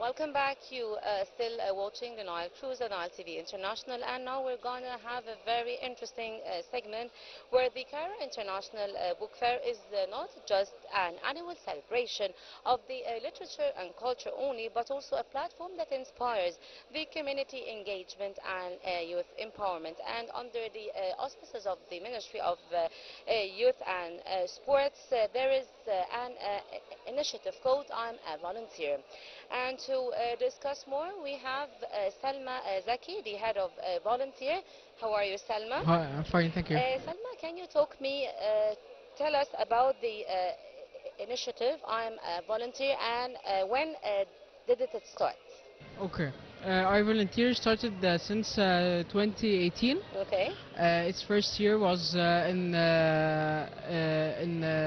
Welcome back. You still watching the Nile Cruise on Nile TV International, and now we're gonna have a very interesting segment where the Cairo International Book Fair is not just an annual celebration of the literature and culture only, but also a platform that inspires the community engagement and youth empowerment. And under the auspices of the Ministry of Youth and Sports, there is an initiative called I'm a Volunteer. And to discuss more, we have Salma Zaki, the head of Volunteer. How are you, Salma? Hi, I'm fine, thank you. Salma, can you tell us about the initiative I'm a Volunteer, and when did it start? Okay. Our volunteer started since 2018. Okay. Its first year was in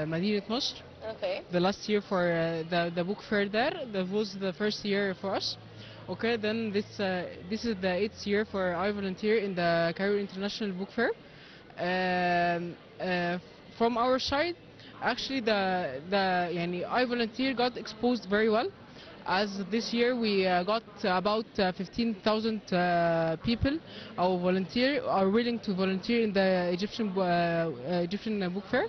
Madinat Nasr. Okay. The last year for the book fair there. That was the first year for us. Okay, then this is the 8th year for I volunteer in the Cairo International Book Fair. From our side, actually the I volunteer got exposed very well, as this year we got about 15,000 people. Our volunteer are willing to volunteer in the Egyptian book fair.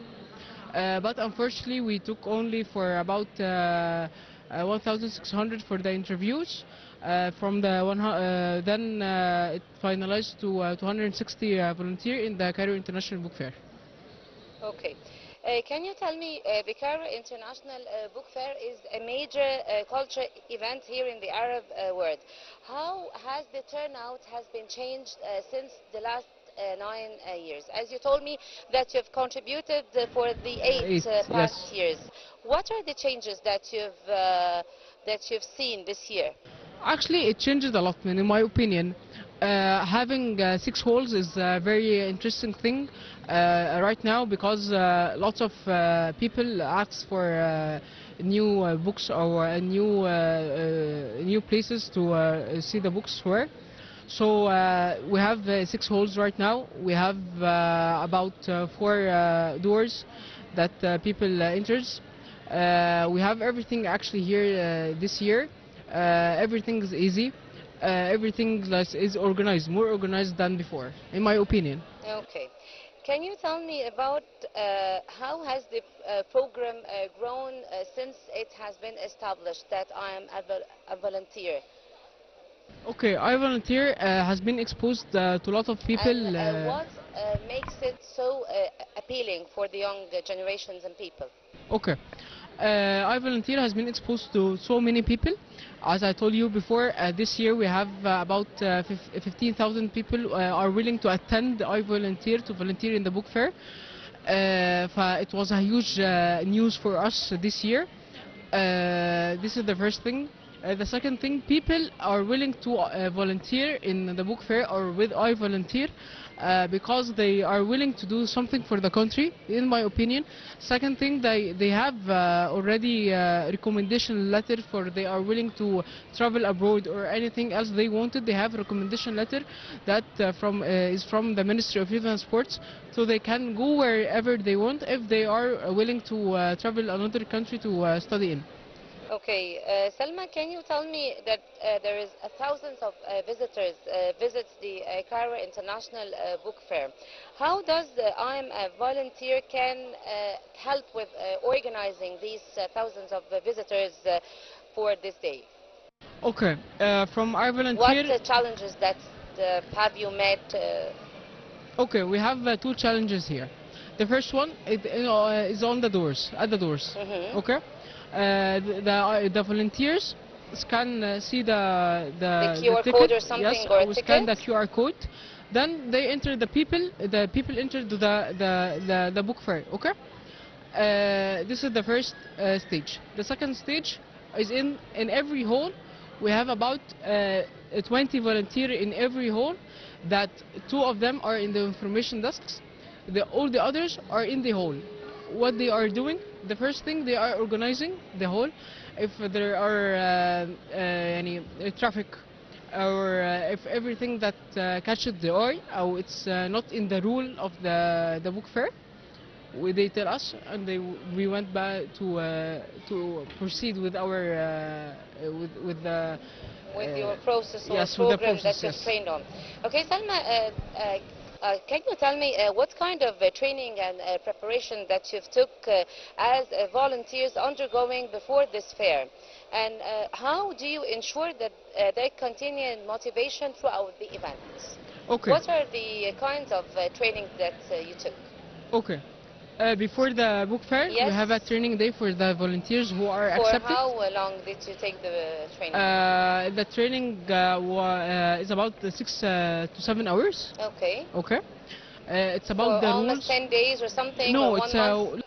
But unfortunately we took only for about 1,600 for the interviews. Then it finalized to 260 volunteer in the Cairo International Book Fair. Okay. Can you tell me, the Cairo International Book Fair is a major culture event here in the Arab world. How has the turnout has been changed since the last 9 years? As you told me that you've contributed for the eight past Yes. years. What are the changes that you've seen this year? Actually, it changes a lot, man, in my opinion. Having 6 holes is a very interesting thing right now, because lots of people ask for new books or new places to see the books for. So we have 6 holes right now. We have about 4 doors that people enters. We have everything actually here this year. Everything is easy. Everything is organized, more organized than before, in my opinion. Okay. Can you tell me about how has the program grown since it has been established that I am a volunteer? Okay, I volunteer has been exposed to a lot of people. And what makes it so appealing for the young generations and people? Okay, I volunteer has been exposed to so many people. As I told you before, this year we have about 15,000 people are willing to attend I volunteer to volunteer in the book fair. It was a huge news for us this year. This is the first thing. The second thing, people are willing to volunteer in the book fair or with I volunteer because they are willing to do something for the country, in my opinion. Second thing, they have already recommendation letter for they are willing to travel abroad or anything else they wanted. They have recommendation letter that is from the Ministry of Youth and Sports, so they can go wherever they want if they are willing to travel another country to study in. Okay, Salma, can you tell me that there is thousands of visitors visits the Cairo International Book Fair. How does I'm a volunteer can help with organizing these thousands of visitors for this day? Okay, from our What volunteer. challenges that have you met? Okay, we have 2 challenges here. The first one is on the doors, at the doors. Okay, the volunteers see The QR the code ticket. or something, Yes, or a we scan the ticket? QR code. Then they enter the people. The people enter to the book fair. Okay. This is the first stage. The second stage is in every hall. We have about 20 volunteers in every hall. That 2 of them are in the information desks. All the others are in the hall. What they are doing? The first thing, they are organizing the hall. If there are any traffic, or if everything that catches the eye, or it's not in the rule of the book fair, They tell us, and we went back to proceed with our with the with your process or yes, with the program that process. you've Yes. trained on. Okay, Salma, can you tell me what kind of training and preparation that you've took as volunteers undergoing before this fair? And how do you ensure that they continue in motivation throughout the events? Okay. What are the kinds of training that you took? Okay. Before the book fair, we Yes. have a training day for the volunteers who are For accepted. how long did you take the training? The training is about 6 to 7 hours. Okay. Okay. It's For about the almost rules. 10 days or something, or No, 1 month?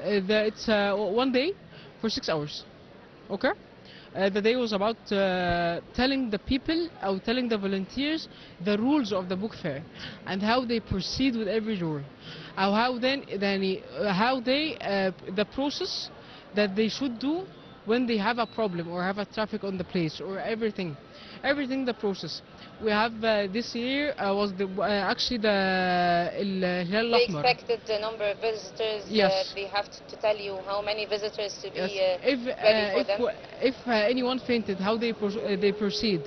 it's 1 day for 6 hours. Okay. The day was about telling the people or telling the volunteers the rules of the book fair and how they proceed with every rule. How they the process that they should do when they have a problem or have a traffic on the place or everything the process. We have this year was actually the الهلال They الأحمر. expected the number of visitors. Yes. They have to tell you how many visitors to be Yes. ready for them. If anyone fainted, how they proceed.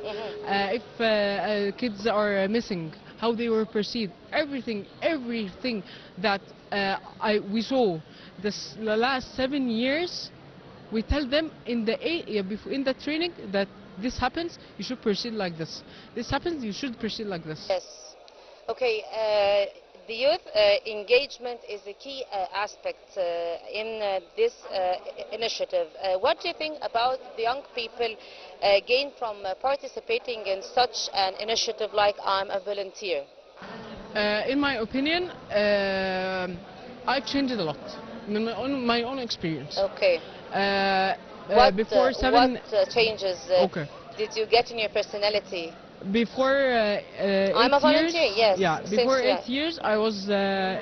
If kids are missing, how they will proceed. Everything that we saw the last 7 years, we tell them in in the training that this happens, you should proceed like this. This happens, you should proceed like this. Yes. Okay. The youth engagement is a key aspect in this initiative. What do you think about the young people gained from participating in such an initiative like I'm a Volunteer? In my opinion, I've changed a lot. My own experience. Okay. Before What changes Okay. did you get in your personality? Before I'm a 8 years, volunteer, yes. yeah. Since, Before yeah. 8 years, I was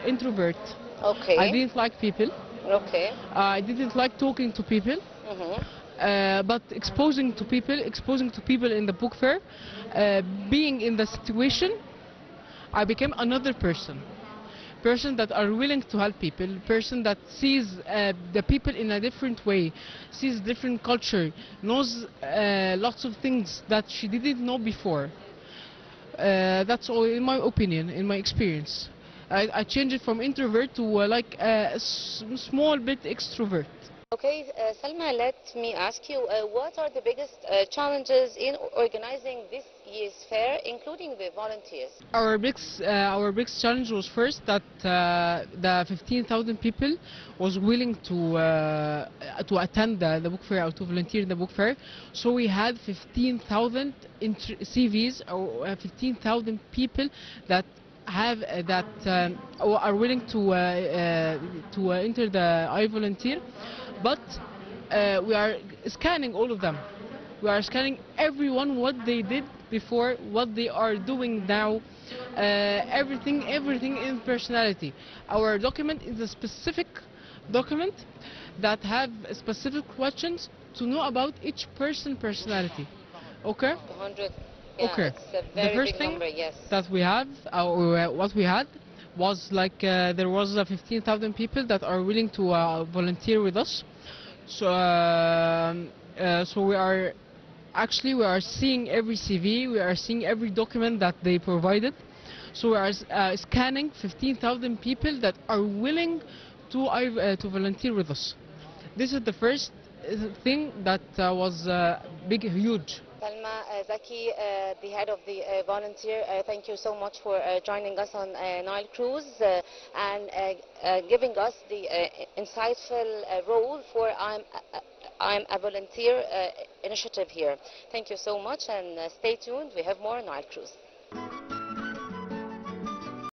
introvert. Okay. I didn't like people. Okay. I didn't like talking to people. But exposing to people in the book fair, being in the situation, I became another person that are willing to help people, person that sees the people in a different way, sees different culture, knows lots of things that she didn't know before. That's all, in my opinion, in my experience. I changed it from introvert to like a small bit extrovert. Okay, Salma, let me ask you, what are the biggest challenges in organizing this year's fair, including the volunteers? Our biggest challenge was first that the 15,000 people was willing to attend the book fair or to volunteer in the book fair. So we had 15,000 CVs or 15,000 people that have are willing to enter the I Volunteer, but we are scanning all of them. We are scanning everyone, what they did before, what they are doing now, everything in personality. Our document is a specific document that have specific questions to know about each personality. Okay? 100. Yeah, Okay. it's a The very first big thing number, yes. that we have, or what we had, was like there was 15,000 people that are willing to volunteer with us. So, so we are seeing every CV, we are seeing every document that they provided. So we are scanning 15,000 people that are willing to volunteer with us. This is the first thing that was huge. Salma, Zaki, the head of the volunteer, thank you so much for joining us on Nile Cruise and giving us the insightful role for I'm a Volunteer initiative here. Thank you so much, and stay tuned. We have more Nile Cruise.